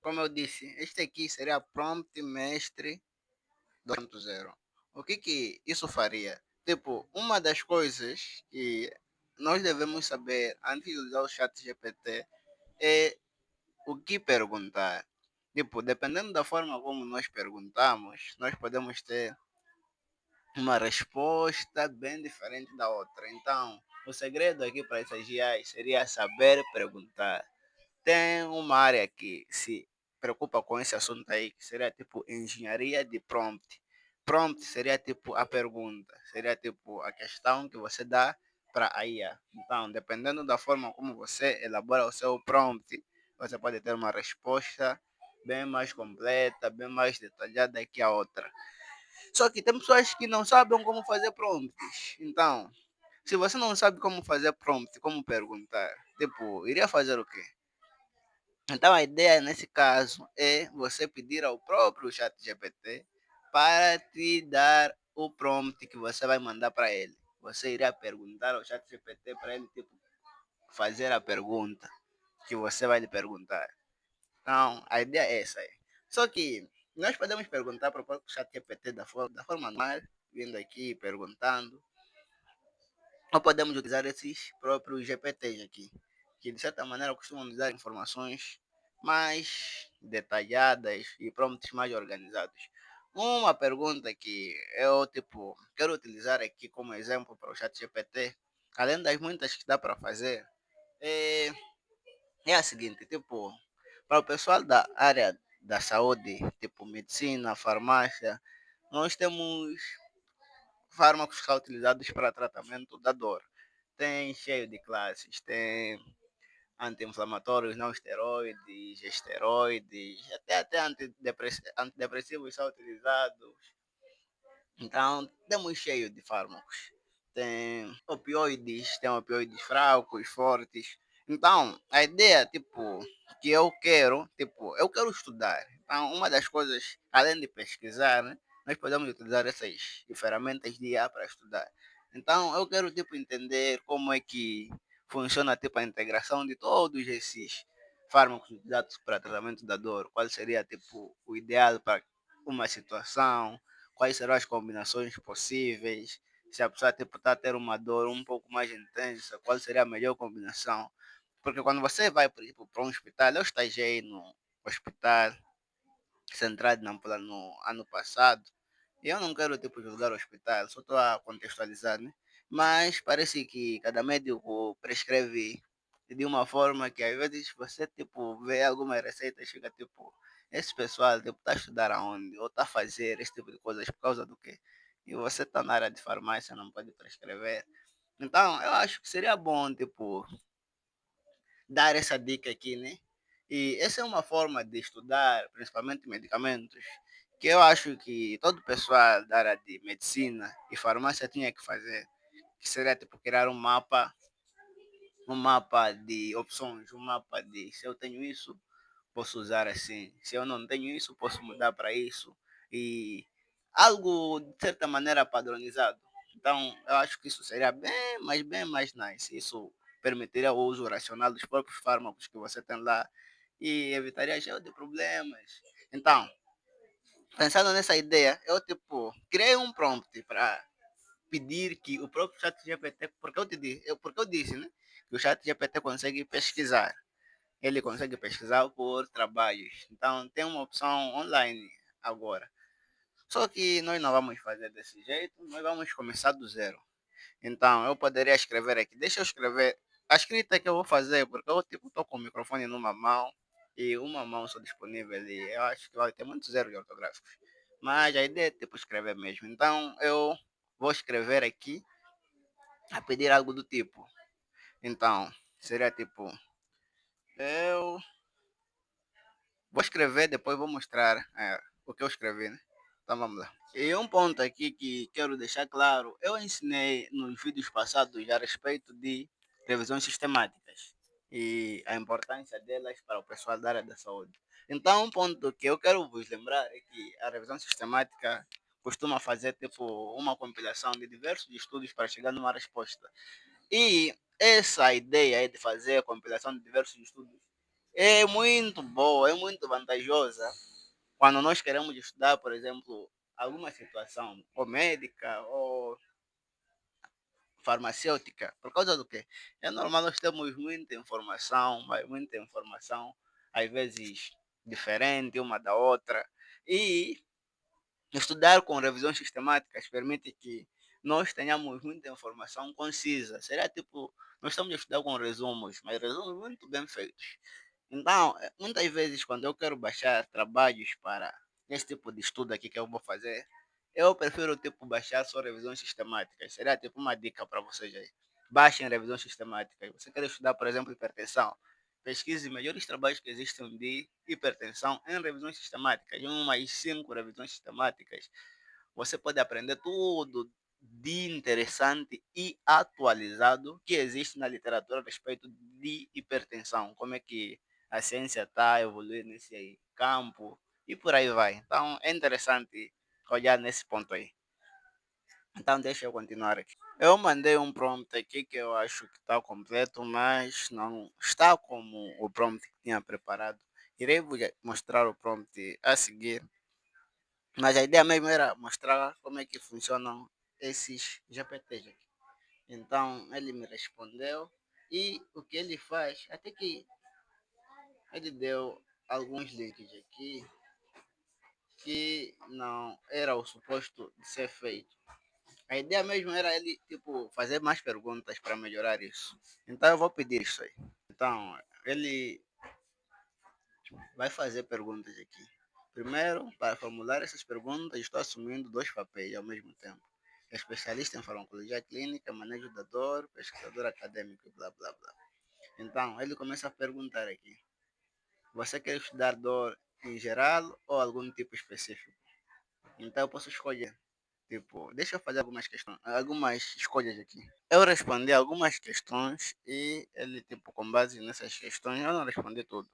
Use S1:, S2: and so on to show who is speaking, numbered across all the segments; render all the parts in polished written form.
S1: como eu disse, este aqui seria Prompt Mestre 2.0. O que isso faria? Tipo, uma das coisas que nós devemos saber antes de usar o chat GPT é o que perguntar. Tipo, dependendo da forma como nós perguntamos, nós podemos ter uma resposta bem diferente da outra. Então, o segredo aqui para essas IAs seria saber perguntar. Tem uma área que se preocupa com esse assunto aí, que seria tipo engenharia de prompt. Prompt seria tipo a pergunta, seria tipo a questão que você dá para a IA. Então, dependendo da forma como você elabora o seu prompt, você pode ter uma resposta bem mais completa, bem mais detalhada que a outra. Só que tem pessoas que não sabem como fazer prompts. Então, se você não sabe como fazer prompt, como perguntar, tipo, iria fazer o quê? Então a ideia nesse caso é você pedir ao próprio chat GPT para te dar o prompt que você vai mandar para ele. Você irá perguntar ao chat GPT para ele tipo, fazer a pergunta que você vai lhe perguntar. Então a ideia é essa aí. Só que nós podemos perguntar para o próprio chat GPT da forma normal, vindo aqui perguntando, ou podemos utilizar esses próprios GPTs aqui, que de certa maneira costumam nos dar informações mais detalhadas e prompts mais organizados. Uma pergunta que eu tipo quero utilizar aqui como exemplo para o chat GPT, além das muitas que dá para fazer, é, é a seguinte, tipo, para o pessoal da área da saúde, tipo medicina, farmácia, nós temos fármacos que são utilizados para tratamento da dor. Tem cheio de classes, tem anti-inflamatórios, não esteroides, esteroides, até antidepressivos são utilizados. Então, temos cheio de fármacos. Tem opioides fracos, fortes. Então, a ideia, tipo, que eu quero estudar. Então, uma das coisas, além de pesquisar, né, nós podemos utilizar essas ferramentas de IA para estudar. Então, eu quero, tipo, entender como é que funciona, tipo, a integração de todos esses fármacos utilizados para tratamento da dor. Qual seria, tipo, o ideal para uma situação, quais serão as combinações possíveis, se a pessoa tipo, está a ter uma dor um pouco mais intensa, qual seria a melhor combinação. Porque quando você vai, por exemplo, para um hospital, eu estagiei no hospital centrado na Nampula no ano passado, e eu não quero tipo, julgar o hospital, só estou a contextualizar, né? Mas parece que cada médico prescreve de uma forma que às vezes você tipo, vê alguma receita e chega tipo, esse pessoal tipo, está a estudar aonde? Ou está a fazer esse tipo de coisas por causa do quê? E você está na área de farmácia, não pode prescrever. Então, eu acho que seria bom, tipo, dar essa dica aqui, né? E essa é uma forma de estudar, principalmente medicamentos, que eu acho que todo pessoal da área de medicina e farmácia tinha que fazer, que seria tipo criar um mapa de opções, um mapa de se eu tenho isso, posso usar assim, se eu não tenho isso, posso mudar para isso, e algo de certa maneira padronizado. Então, eu acho que isso seria bem mais nice. Isso permitiria o uso racional dos próprios fármacos que você tem lá e evitaria cheio de problemas. Então, pensando nessa ideia, eu tipo criei um prompt para pedir que o próprio chat GPT, porque eu disse, né, que o chat GPT consegue pesquisar. Ele consegue pesquisar por trabalhos. Então tem uma opção online agora. Só que nós não vamos fazer desse jeito, nós vamos começar do zero. Então eu poderia escrever aqui, deixa eu escrever a escrita que eu vou fazer, porque eu tipo estou com o microfone numa mão e uma mão só disponível ali. Eu acho que vai ter muitos erros ortográficos. Mas a ideia é tipo escrever mesmo. Então eu vou escrever aqui a pedir algo do tipo. Então, seria tipo, eu vou escrever, depois vou mostrar o que eu escrevi, né? Então vamos lá. E um ponto aqui que quero deixar claro, eu ensinei nos vídeos passados a respeito de revisões sistemáticas e a importância delas para o pessoal da área da saúde. Então um ponto que eu quero vos lembrar é que a revisão sistemática costuma fazer tipo uma compilação de diversos estudos para chegar numa resposta. E essa ideia aí de fazer a compilação de diversos estudos é muito boa, é muito vantajosa quando nós queremos estudar, por exemplo, alguma situação, ou médica, ou farmacêutica. Por causa do quê? É normal nós temos muita informação, mas muita informação, às vezes diferente uma da outra. E estudar com revisões sistemáticas permite que nós tenhamos muita informação concisa. Seria tipo, nós estamos a estudar com resumos, mas resumos muito bem feitos. Então, muitas vezes, quando eu quero baixar trabalhos para esse tipo de estudo aqui que eu vou fazer, eu prefiro tipo baixar só revisões sistemáticas. Seria tipo uma dica para vocês aí. Baixem revisões sistemáticas. Você quer estudar, por exemplo, hipertensão? Pesquise melhores trabalhos que existem de hipertensão em revisões sistemáticas, em umas 5 revisões sistemáticas. Você pode aprender tudo de interessante e atualizado que existe na literatura a respeito de hipertensão, como é que a ciência está evoluindo nesse campo e por aí vai. Então é interessante olhar nesse ponto aí. Então deixa eu continuar aqui. Eu mandei um prompt aqui que eu acho que está completo, mas não está como o prompt que tinha preparado. Irei vos mostrar o prompt a seguir. Mas a ideia mesmo era mostrar como é que funcionam esses GPTs aqui. Então ele me respondeu e o que ele faz, até que ele deu alguns links aqui que não era o suposto de ser feito. A ideia mesmo era ele tipo fazer mais perguntas para melhorar isso. Então eu vou pedir isso aí. Então ele vai fazer perguntas aqui. Primeiro, para formular essas perguntas, estou assumindo dois papéis ao mesmo tempo. Especialista em farmacologia clínica, manejo da dor, pesquisador acadêmico e blá blá blá. Então, ele começa a perguntar aqui: você quer estudar dor em geral ou algum tipo específico? Então, eu posso escolher. Tipo, deixa eu fazer algumas questões, algumas escolhas aqui. Eu respondi algumas questões e ele, tipo, com base nessas questões, eu não respondi tudo.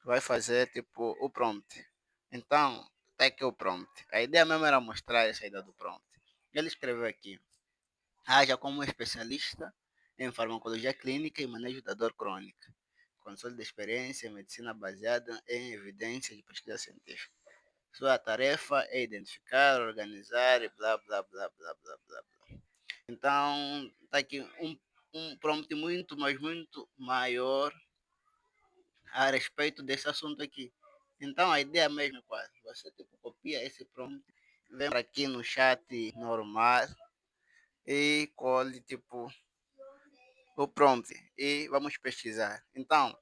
S1: Vai fazer tipo o prompt. Então, tá aqui o prompt. A ideia mesmo era mostrar essa ideia do prompt. Ele escreveu aqui: haja como especialista em farmacologia clínica e manejo da dor crônica. Console de experiência em medicina baseada em evidências de pesquisa científica. Sua tarefa é identificar, organizar e blá blá blá blá blá blá. Então, tá aqui um prompt muito, mas muito maior a respeito desse assunto aqui. Então a ideia mesmo é quase, você tipo, copia esse prompt, vem para aqui no chat normal e colhe tipo o prompt e vamos pesquisar. Então,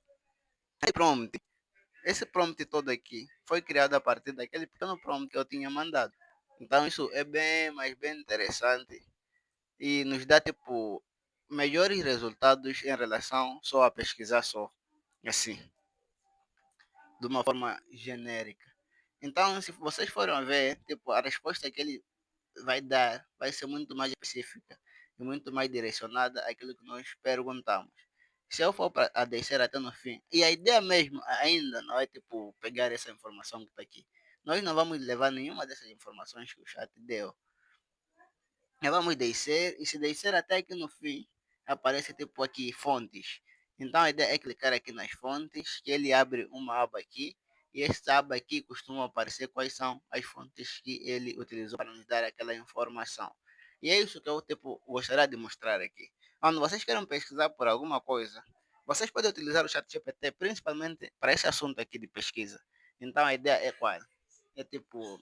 S1: esse prompt todo aqui foi criado a partir daquele pequeno prompt que eu tinha mandado. Então isso é bem, mas bem interessante e nos dá tipo melhores resultados em relação só a pesquisar só assim, de uma forma genérica. Então, se vocês forem ver, tipo, a resposta que ele vai dar vai ser muito mais específica e muito mais direcionada àquilo que nós perguntamos. Se eu for a descer até no fim, e a ideia mesmo ainda não é tipo pegar essa informação que está aqui. Nós não vamos levar nenhuma dessas informações que o chat deu. Nós vamos descer, e se descer até aqui no fim, aparece tipo aqui fontes. Então a ideia é clicar aqui nas fontes, que ele abre uma aba aqui, e esta aba aqui costuma aparecer quais são as fontes que ele utilizou para nos dar aquela informação. E é isso que eu tipo, gostaria de mostrar aqui. Quando vocês querem pesquisar por alguma coisa, vocês podem utilizar o chat GPT principalmente para esse assunto aqui de pesquisa. Então a ideia é qual? É tipo,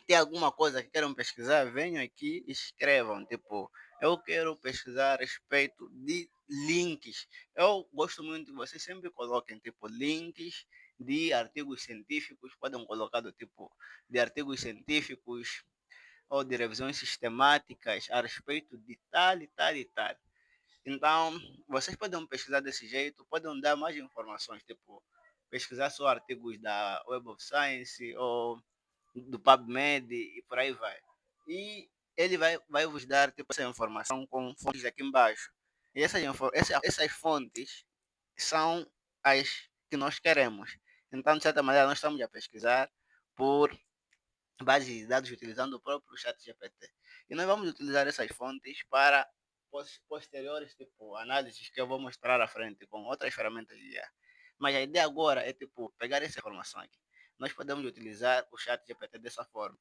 S1: tem alguma coisa que queiram pesquisar, venham aqui e escrevam. Tipo, eu quero pesquisar a respeito de links. Eu gosto muito que vocês sempre coloquem tipo links de artigos científicos, podem colocar do tipo de artigos científicos ou de revisões sistemáticas a respeito de tal e tal e tal. Então, vocês podem pesquisar desse jeito, podem dar mais informações, tipo, pesquisar só artigos da Web of Science ou do PubMed e por aí vai. E ele vai vos dar tipo, essa informação com fontes aqui embaixo. E essas fontes são as que nós queremos. Então, de certa maneira, nós estamos a pesquisar por base de dados utilizando o próprio chat GPT. E nós vamos utilizar essas fontes para posteriores tipo, análises que eu vou mostrar à frente com outras ferramentas de IA. Mas a ideia agora é, tipo, pegar essa informação aqui. Nós podemos utilizar o chat GPT dessa forma.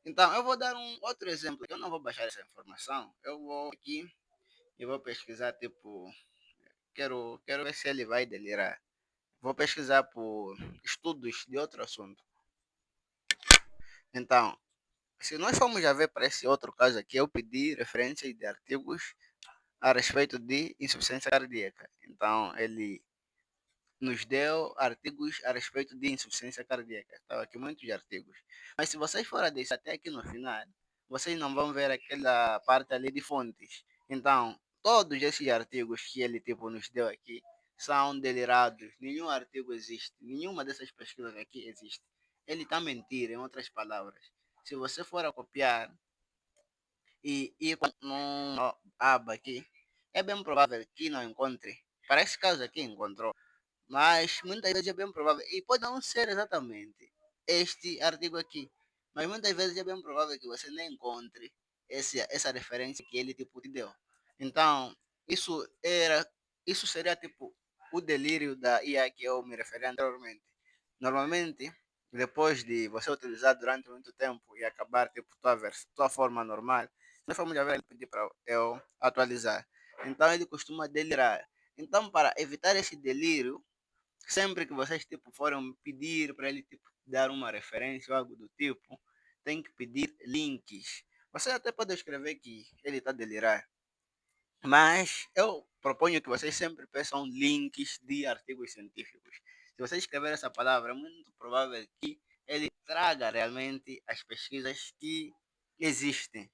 S1: Então, eu vou dar um outro exemplo. Eu não vou baixar essa informação. Eu vou aqui e vou pesquisar, tipo, quero ver se ele vai delirar. Vou pesquisar por estudos de outro assunto. Então, se nós formos a ver para esse outro caso aqui, eu pedi referências de artigos a respeito de insuficiência cardíaca. Então, ele nos deu artigos a respeito de insuficiência cardíaca. Estava aqui muitos artigos. Mas se vocês forem deixar até aqui no final, vocês não vão ver aquela parte ali de fontes. Então, todos esses artigos que ele tipo nos deu aqui são delirados. Nenhum artigo existe. Nenhuma dessas pesquisas aqui existe. Ele está mentindo, em outras palavras. Se você for a copiar e ir numa aba aqui, é bem provável que não encontre. Para esse caso aqui, encontrou. Mas muitas vezes é bem provável, e pode não ser exatamente este artigo aqui, mas muitas vezes é bem provável que você nem encontre essa referência que ele tipo te deu. Então, isso era, isso seria tipo o delírio da IA que eu me referi anteriormente. Normalmente, depois de você utilizar durante muito tempo e acabar tipo tua forma normal, nós vamos já ver ele pedir para eu atualizar. Então ele costuma delirar. Então, para evitar esse delírio, sempre que vocês tipo, forem pedir para ele tipo, dar uma referência ou algo do tipo, tem que pedir links. Você até pode escrever que ele está a delirar, mas eu proponho que vocês sempre peçam links de artigos científicos. Se você escrever essa palavra, é muito provável que ele traga realmente as pesquisas que existem.